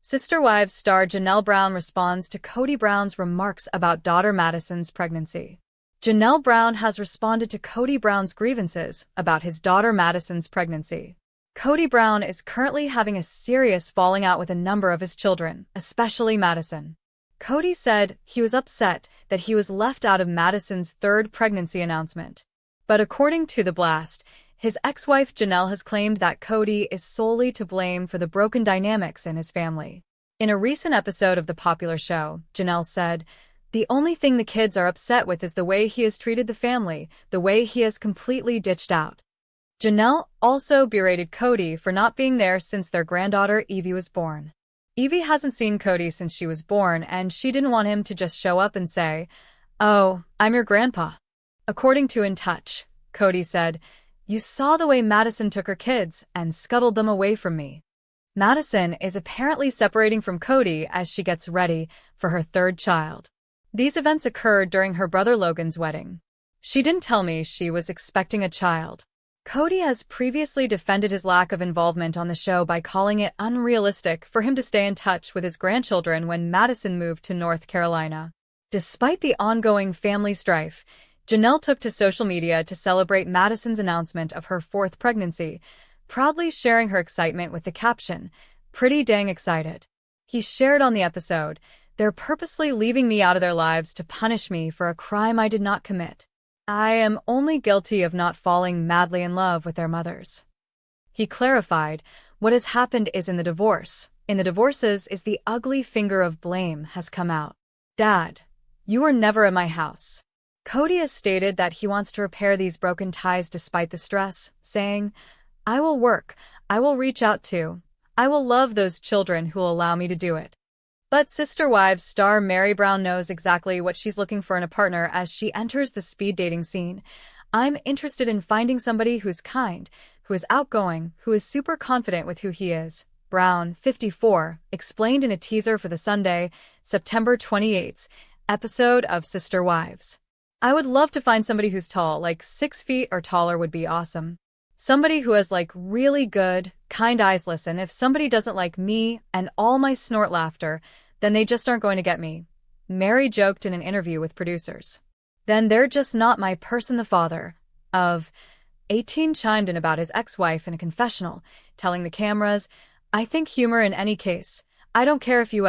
Sister Wives star Janelle Brown responds to Kody Brown's remarks about daughter Madison's pregnancy. Janelle Brown has responded to Kody Brown's grievances about his daughter Madison's pregnancy. Kody Brown is currently having a serious falling out with a number of his children, especially Madison. Kody said he was upset that he was left out of Madison's third pregnancy announcement. But according to The Blast, his ex-wife Janelle has claimed that Kody is solely to blame for the broken dynamics in his family. In a recent episode of the popular show, Janelle said, "The only thing the kids are upset with is the way he has treated the family, the way he has completely ditched out." Janelle also berated Kody for not being there since their granddaughter Evie was born. Evie hasn't seen Kody since she was born, and she didn't want him to just show up and say, "Oh, I'm your grandpa." According to In Touch, Kody said, "You saw the way Madison took her kids and scuttled them away from me." Madison is apparently separating from Kody as she gets ready for her third child. These events occurred during her brother Logan's wedding. "She didn't tell me she was expecting a child." Kody has previously defended his lack of involvement on the show by calling it unrealistic for him to stay in touch with his grandchildren when Madison moved to North Carolina. Despite the ongoing family strife, Janelle took to social media to celebrate Madison's announcement of her fourth pregnancy, proudly sharing her excitement with the caption, "Pretty dang excited." He shared on the episode, "They're purposely leaving me out of their lives to punish me for a crime I did not commit. I am only guilty of not falling madly in love with their mothers." He clarified, "What has happened is in the divorce. In the divorces is the ugly finger of blame has come out. Dad, you were never in my house." Kody has stated that he wants to repair these broken ties despite the stress, saying, "I will work, I will reach out to, I will love those children who will allow me to do it." But Sister Wives star Meri Brown knows exactly what she's looking for in a partner as she enters the speed dating scene. "I'm interested in finding somebody who's kind, who is outgoing, who is super confident with who he is," Brown, 54, explained in a teaser for the Sunday, September 28th, episode of Sister Wives. "I would love to find somebody who's tall, like 6 feet or taller would be awesome. Somebody who has really good, kind eyes. Listen, if somebody doesn't like me and all my snort laughter, then they just aren't going to get me," Meri joked in an interview with producers. "Then they're just not my person." The father of 18 chimed in about his ex-wife in a confessional, telling the cameras, "I think humor in any case. I don't care if you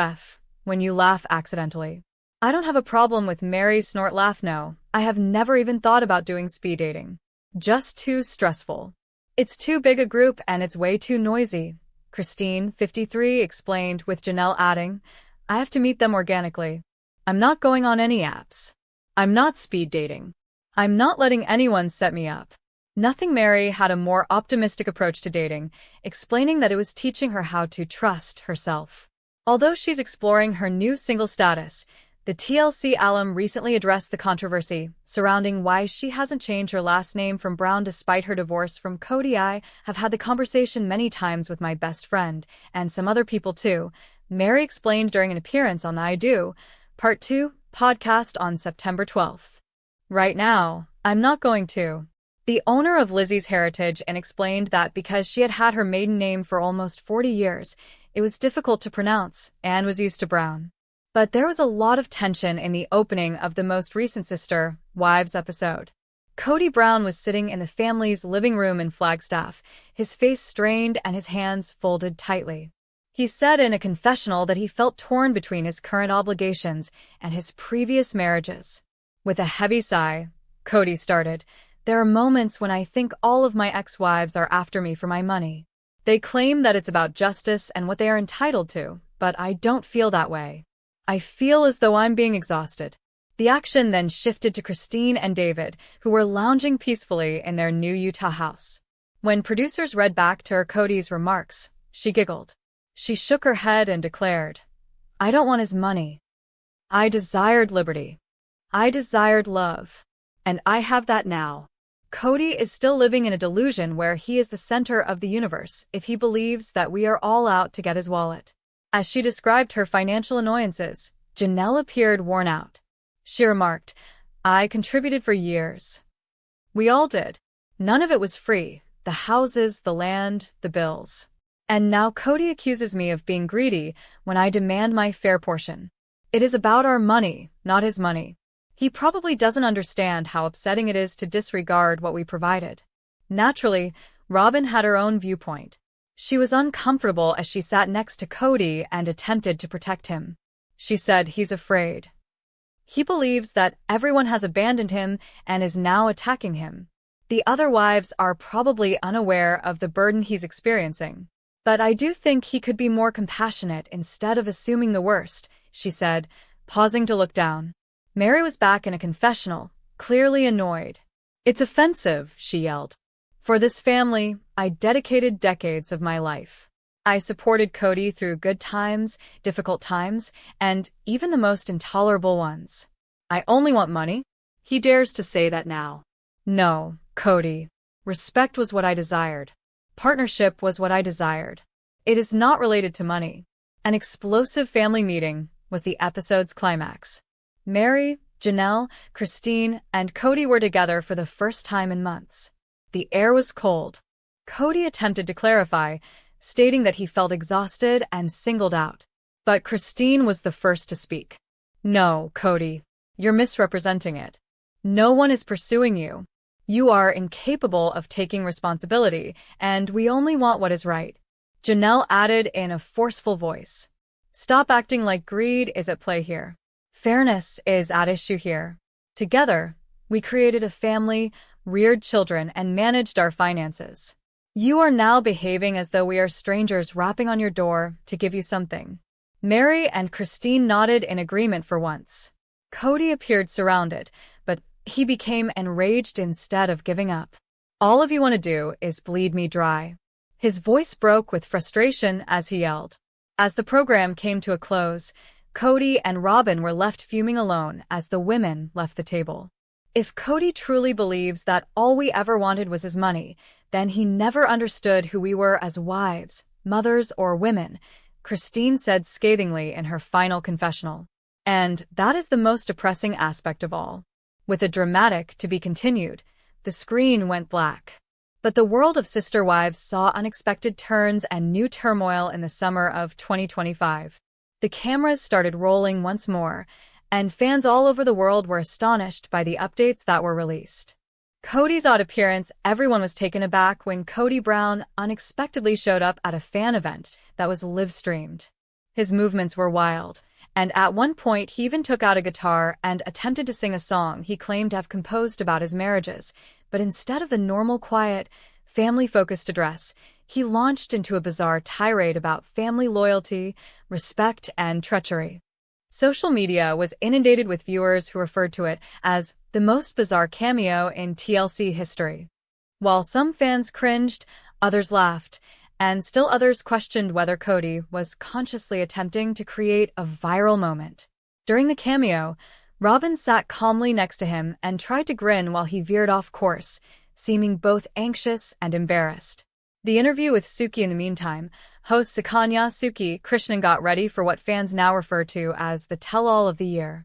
when you laugh accidentally. I don't have a problem with Meri's snort laugh. No, I have never even thought about doing speed dating. Just too stressful. It's too big a group and it's way too noisy," Christine, 53, explained, with Janelle adding, "I have to meet them organically. I'm not going on any apps. I'm not speed dating. I'm not letting anyone set me up." Nothing. Meri had a more optimistic approach to dating, explaining that it was teaching her how to trust herself. Although she's exploring her new single status, the TLC alum recently addressed the controversy surrounding why she hasn't changed her last name from Brown despite her divorce from Kody. "I have had the conversation many times with my best friend, and some other people too," Meri explained during an appearance on the I Do Part 2 podcast on September 12th. "Right now, I'm not going to." The owner of Lizzie's Heritage and explained that because she had had her maiden name for almost 40 years, it was difficult to pronounce and was used to Brown. But there was a lot of tension in the opening of the most recent Sister Wives episode. Kody Brown was sitting in the family's living room in Flagstaff, his face strained and his hands folded tightly. He said in a confessional that he felt torn between his current obligations and his previous marriages. With a heavy sigh, Kody started, "There are moments when I think all of my ex-wives are after me for my money. They claim that it's about justice and what they are entitled to, but I don't feel that way. I feel as though I'm being exhausted." The action then shifted to Christine and David, who were lounging peacefully in their new Utah house. When producers read back to her Kody's remarks, she giggled. She shook her head and declared, "I don't want his money. I desired liberty. I desired love. And I have that now." Kody is still living in a delusion where he is the center of the universe if he believes that we are all out to get his wallet. As she described her financial annoyances, Janelle appeared worn out. She remarked, "I contributed for years. We all did. None of it was free. The houses, the land, the bills. And now Kody accuses me of being greedy when I demand my fair portion. It is about our money, not his money. He probably doesn't understand how upsetting it is to disregard what we provided. Naturally, Robyn had her own viewpoint. She was uncomfortable as she sat next to Kody and attempted to protect him. She said he's afraid. He believes that everyone has abandoned him and is now attacking him. The other wives are probably unaware of the burden he's experiencing. But I do think he could be more compassionate instead of assuming the worst, she said, pausing to look down. Mary was back in a confessional, clearly annoyed. It's offensive, she yelled. For this family, I dedicated decades of my life. I supported Kody through good times, difficult times, and even the most intolerable ones. I only want money? He dares to say that now. No, Kody. Respect was what I desired. Partnership was what I desired. It is not related to money. An explosive family meeting was the episode's climax. Mary, Janelle, Christine, and Kody were together for the first time in months. The air was cold. Kody attempted to clarify, stating that he felt exhausted and singled out. But Christine was the first to speak. No, Kody, you're misrepresenting it. No one is pursuing you. You are incapable of taking responsibility, and we only want what is right. Janelle added in a forceful voice. Stop acting like greed is at play here. Fairness is at issue here. Together, we created a family, reared children, and managed our finances. You are now behaving as though we are strangers rapping on your door to give you something. Mary and Christine nodded in agreement for once. Kody appeared surrounded, but he became enraged instead of giving up. All of you want to do is bleed me dry. His voice broke with frustration as he yelled. As the program came to a close, Kody and Robyn were left fuming alone as the women left the table. If Kody truly believes that all we ever wanted was his money, then he never understood who we were as wives, mothers, or women, Christine said scathingly in her final confessional. And that is the most depressing aspect of all. With a dramatic "to be continued," the screen went black. But the world of Sister Wives saw unexpected turns and new turmoil in the summer of 2025. The cameras started rolling once more, and fans all over the world were astonished by the updates that were released. Kody's odd appearance: everyone was taken aback when Kody Brown unexpectedly showed up at a fan event that was live-streamed. His movements were wild, and at one point he even took out a guitar and attempted to sing a song he claimed to have composed about his marriages, but instead of the normal quiet, family-focused address, he launched into a bizarre tirade about family loyalty, respect, and treachery. Social media was inundated with viewers who referred to it as the most bizarre cameo in TLC history. While some fans cringed, others laughed, and still others questioned whether Kody was consciously attempting to create a viral moment. During the cameo, Robyn sat calmly next to him and tried to grin while he veered off course, seeming both anxious and embarrassed. The interview with Suki in the meantime, host Sukanya Suki Krishnan got ready for what fans now refer to as the tell-all of the year.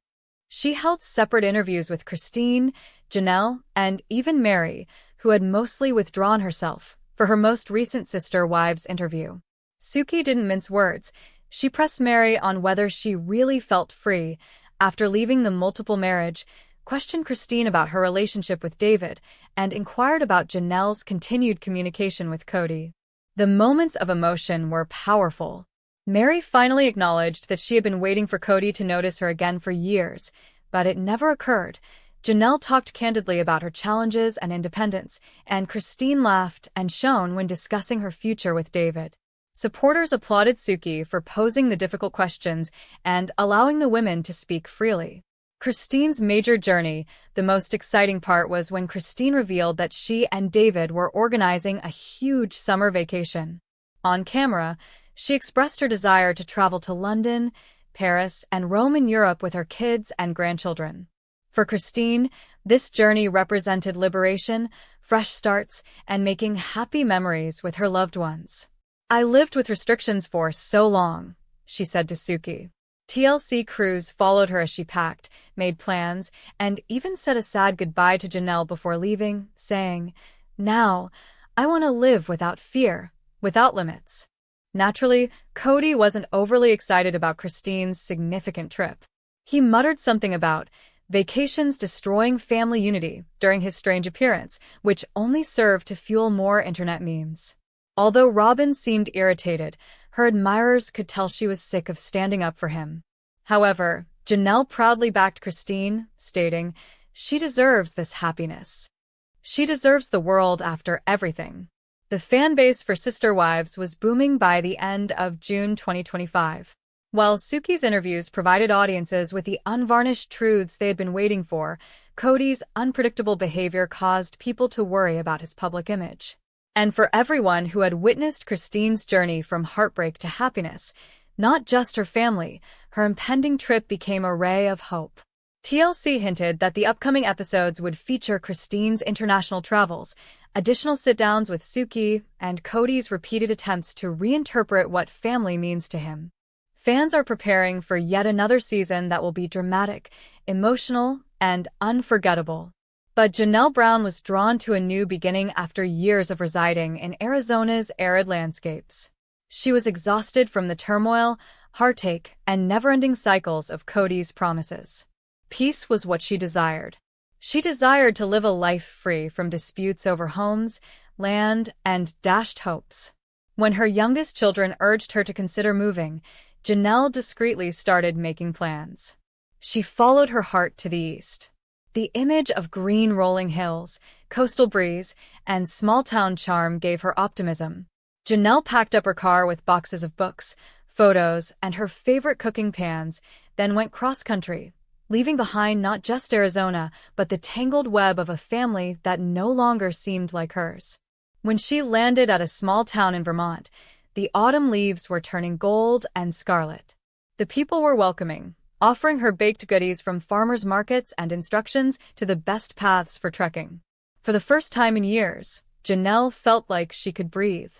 She held separate interviews with Christine, Janelle, and even Mary, who had mostly withdrawn herself for her most recent Sister Wives interview. Suki didn't mince words. She pressed Mary on whether she really felt free after leaving the multiple marriage, questioned Christine about her relationship with David, and inquired about Janelle's continued communication with Kody. The moments of emotion were powerful. Mary finally acknowledged that she had been waiting for Kody to notice her again for years, but it never occurred. Janelle talked candidly about her challenges and independence, and Christine laughed and shone when discussing her future with David. Supporters applauded Suki for posing the difficult questions and allowing the women to speak freely. Christine's major journey: the most exciting part was when Christine revealed that she and David were organizing a huge summer vacation. On camera, she expressed her desire to travel to London, Paris, and Rome in Europe with her kids and grandchildren. For Christine, this journey represented liberation, fresh starts, and making happy memories with her loved ones. I lived with restrictions for so long, she said to Suki. TLC crews followed her as she packed, made plans, and even said a sad goodbye to Janelle before leaving, saying, "Now, I want to live without fear, without limits." Naturally, Kody wasn't overly excited about Christine's significant trip. He muttered something about vacations destroying family unity during his strange appearance, which only served to fuel more internet memes. Although Robyn seemed irritated, her admirers could tell she was sick of standing up for him. However, Janelle proudly backed Christine, stating, "She deserves this happiness. She deserves the world after everything." The fan base for Sister Wives was booming by the end of June 2025. While Suki's interviews provided audiences with the unvarnished truths they had been waiting for, Kody's unpredictable behavior caused people to worry about his public image. And for everyone who had witnessed Christine's journey from heartbreak to happiness, not just her family, her impending trip became a ray of hope. TLC hinted that the upcoming episodes would feature Christine's international travels, additional sit-downs with Suki, and Kody's repeated attempts to reinterpret what family means to him. Fans are preparing for yet another season that will be dramatic, emotional, and unforgettable. But Janelle Brown was drawn to a new beginning after years of residing in Arizona's arid landscapes. She was exhausted from the turmoil, heartache, and never-ending cycles of Kody's promises. Peace was what she desired. She desired to live a life free from disputes over homes, land, and dashed hopes. When her youngest children urged her to consider moving, Janelle discreetly started making plans. She followed her heart to the east. The image of green rolling hills, coastal breeze, and small-town charm gave her optimism. Janelle packed up her car with boxes of books, photos, and her favorite cooking pans, then went cross-country, leaving behind not just Arizona, but the tangled web of a family that no longer seemed like hers. When she landed at a small town in Vermont, the autumn leaves were turning gold and scarlet. The people were welcoming, offering her baked goodies from farmers' markets and instructions to the best paths for trekking. For the first time in years, Janelle felt like she could breathe.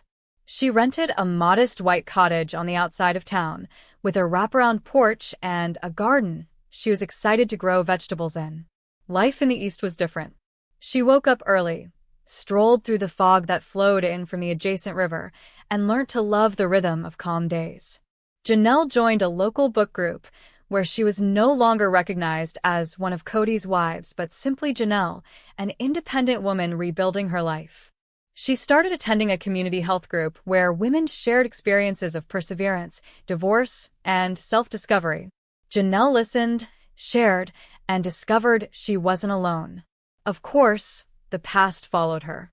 She rented a modest white cottage on the outside of town, with a wraparound porch and a garden she was excited to grow vegetables in. Life in the East was different. She woke up early, strolled through the fog that flowed in from the adjacent river, and learned to love the rhythm of calm days. Janelle joined a local book group, where she was no longer recognized as one of Kody's wives but simply Janelle, an independent woman rebuilding her life. She started attending a community health group where women shared experiences of perseverance, divorce, and self-discovery. Janelle listened, shared, and discovered she wasn't alone. Of course, the past followed her.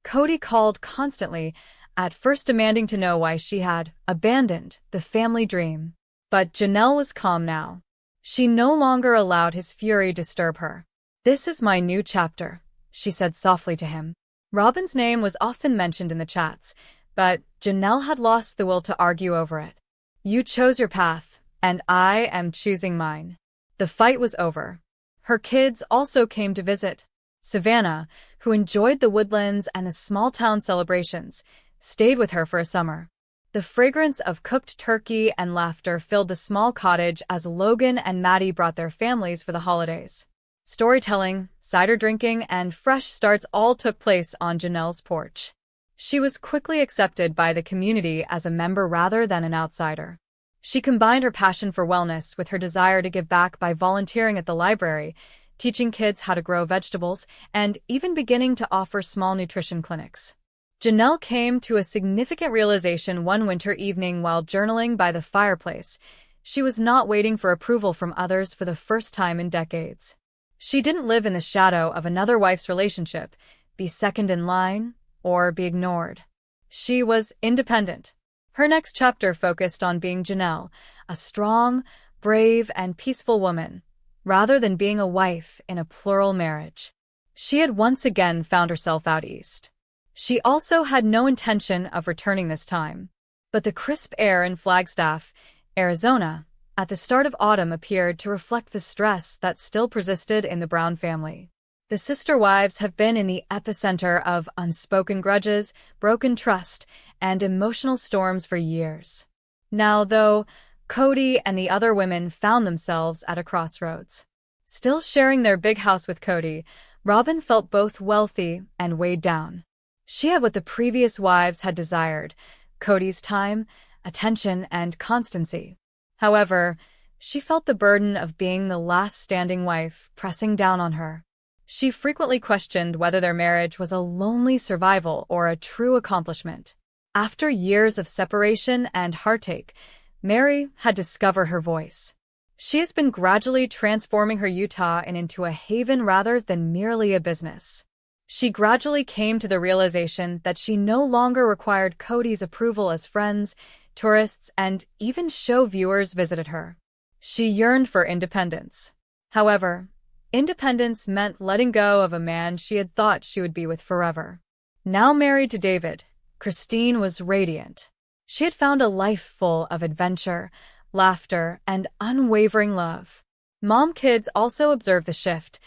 Kody called constantly, at first demanding to know why she had abandoned the family dream. But Janelle was calm now. She no longer allowed his fury disturb her. "This is my new chapter," she said softly to him. Robyn's name was often mentioned in the chats, but Janelle had lost the will to argue over it. "You chose your path, and I am choosing mine." The fight was over. Her kids also came to visit. Savannah, who enjoyed the woodlands and the small-town celebrations, stayed with her for a summer. The fragrance of cooked turkey and laughter filled the small cottage as Logan and Maddie brought their families for the holidays. Storytelling, cider drinking, and fresh starts all took place on Janelle's porch. She was quickly accepted by the community as a member rather than an outsider. She combined her passion for wellness with her desire to give back by volunteering at the library, teaching kids how to grow vegetables, and even beginning to offer small nutrition clinics. Janelle came to a significant realization one winter evening while journaling by the fireplace. She was not waiting for approval from others for the first time in decades. She didn't live in the shadow of another wife's relationship, be second in line, or be ignored. She was independent. Her next chapter focused on being Janelle, a strong, brave, and peaceful woman, rather than being a wife in a plural marriage. She had once again found herself out east. She also had no intention of returning this time. But the crisp air in Flagstaff, Arizona, at the start of autumn appeared to reflect the stress that still persisted in the Brown family. The sister wives have been in the epicenter of unspoken grudges, broken trust, and emotional storms for years. Now, though, Kody and the other women found themselves at a crossroads. Still sharing their big house with Kody, Robyn felt both wealthy and weighed down. She had what the previous wives had desired: Kody's time, attention, and constancy. However, she felt the burden of being the last standing wife pressing down on her. She frequently questioned whether their marriage was a lonely survival or a true accomplishment. After years of separation and heartache, Mary had discovered her voice. She has been gradually transforming her Utah into a haven rather than merely a business. She gradually came to the realization that she no longer required Kody's approval as friends, tourists, and even show viewers visited her. She yearned for independence. However, independence meant letting go of a man she had thought she would be with forever. Now married to David, Christine was radiant. She had found a life full of adventure, laughter, and unwavering love. Mom kids also observed the shift.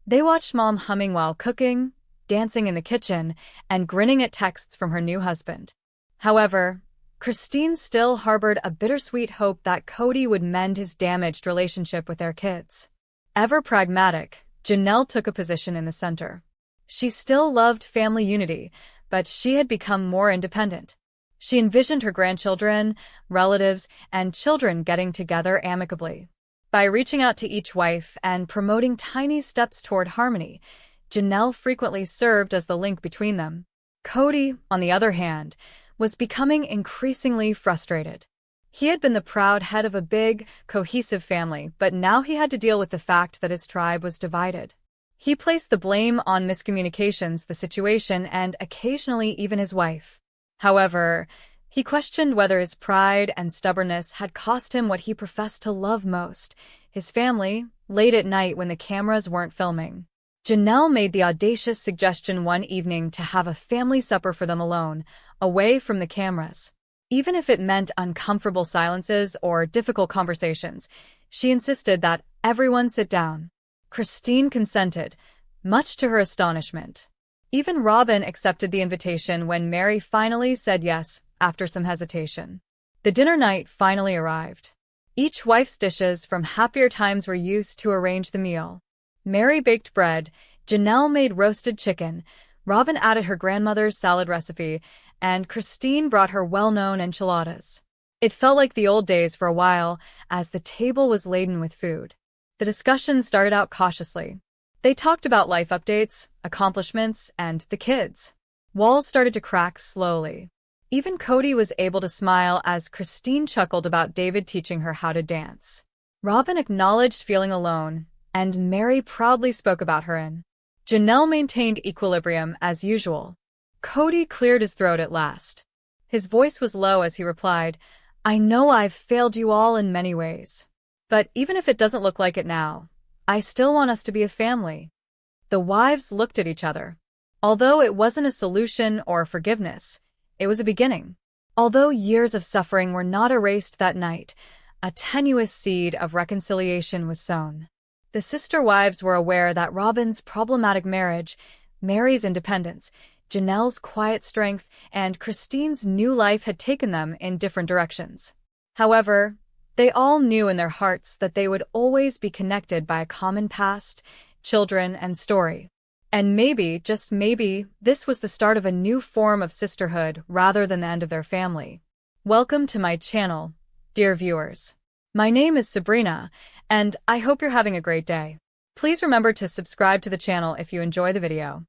They watched Mom humming while cooking, dancing in the kitchen, and grinning at texts from her new husband. However, Christine still harbored a bittersweet hope that Kody would mend his damaged relationship with their kids. Ever pragmatic, Janelle took a position in the center. She still loved family unity, but she had become more independent. She envisioned her grandchildren, relatives, and children getting together amicably. By reaching out to each wife and promoting tiny steps toward harmony, Janelle frequently served as the link between them. Kody, on the other hand, was becoming increasingly frustrated. He had been the proud head of a big, cohesive family, but now he had to deal with the fact that his tribe was divided. He placed the blame on miscommunications, the situation, and occasionally even his wife. However, he questioned whether his pride and stubbornness had cost him what he professed to love most, his family, late at night when the cameras weren't filming. Janelle made the audacious suggestion one evening to have a family supper for them alone, away from the cameras. Even if it meant uncomfortable silences or difficult conversations, she insisted that everyone sit down. Christine consented, much to her astonishment. Even Robyn accepted the invitation when Mary finally said yes, after some hesitation. The dinner night finally arrived. Each wife's dishes from happier times were used to arrange the meal. Mary baked bread, Janelle made roasted chicken, Robyn added her grandmother's salad recipe, and Christine brought her well-known enchiladas. It felt like the old days for a while, as the table was laden with food. The discussion started out cautiously. They talked about life updates, accomplishments, and the kids. Walls started to crack slowly. Even Kody was able to smile as Christine chuckled about David teaching her how to dance. Robyn acknowledged feeling alone, and Mary proudly spoke about her in. Janelle maintained equilibrium as usual. Kody cleared his throat at last. His voice was low as he replied, "I know I've failed you all in many ways. But even if it doesn't look like it now, I still want us to be a family." The wives looked at each other. Although it wasn't a solution or forgiveness, it was a beginning. Although years of suffering were not erased that night, a tenuous seed of reconciliation was sown. The sister wives were aware that Robyn's problematic marriage, Mary's independence, Janelle's quiet strength, and Christine's new life had taken them in different directions. However, they all knew in their hearts that they would always be connected by a common past, children, and story. And maybe, just maybe, this was the start of a new form of sisterhood rather than the end of their family. Welcome to my channel, dear viewers. My name is Sabrina, and I hope you're having a great day. Please remember to subscribe to the channel if you enjoy the video.